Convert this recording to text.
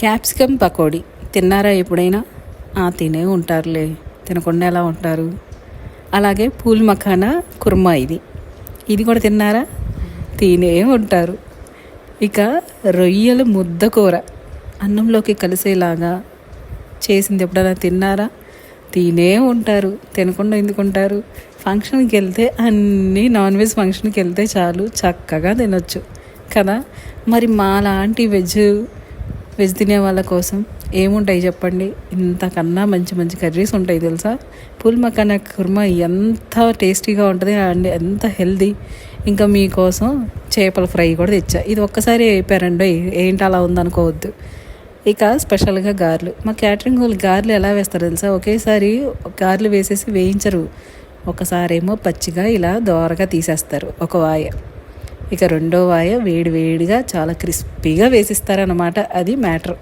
Capsicum pakodi తిన్నారా ఎప్పుడైనా? తినే ఉంటారులే, తినకుండా ఎలా ఉంటారు? అలాగే పూల్ మఖానా కుర్మా, ఇది కూడా తిన్నారా? తినే ఉంటారు. ఇక రొయ్యలు ముద్ద కూర అన్నంలోకి కలిసేలాగా చేసింది ఎప్పుడైనా తిన్నారా? తినే ఉంటారు, తినకుండా ఎందుకుంటారు? ఫంక్షన్కి వెళ్తే అన్నీ నాన్ వెజ్ ఫంక్షన్కి వెళ్తే చాలు చక్కగా తినొచ్చు కదా. మరి మాలాంటి వెజ్ తినే వాళ్ళ కోసం ఏముంటాయి చెప్పండి? ఇంతకన్నా మంచి మంచి కర్రీస్ ఉంటాయి తెలుసా. పూల్ మఖానా కుర్మా ఎంత టేస్టీగా ఉంటుంది అండ్ ఎంత హెల్దీ. ఇంకా మీకోసం చేపల ఫ్రై కూడా తెచ్చా. ఇది ఒక్కసారి అయిపోయారండి, ఏంటి అలా ఉందనుకోవద్దు. ఇక స్పెషల్గా గారెలు, మా క్యాటరింగ్ వాళ్ళు గారెలు ఎలా వేస్తారు తెలుసా? ఒకేసారి గారెలు వేసేసి వేయించరు. ఒకసారేమో పచ్చిగా ఇలా దోరగా తీసేస్తారు ఒక వాయ, ఇక రెండో వాయ వేడి వేడిగా చాలా క్రిస్పీగా వేసిస్తారన్నమాట. అది మ్యాటర్.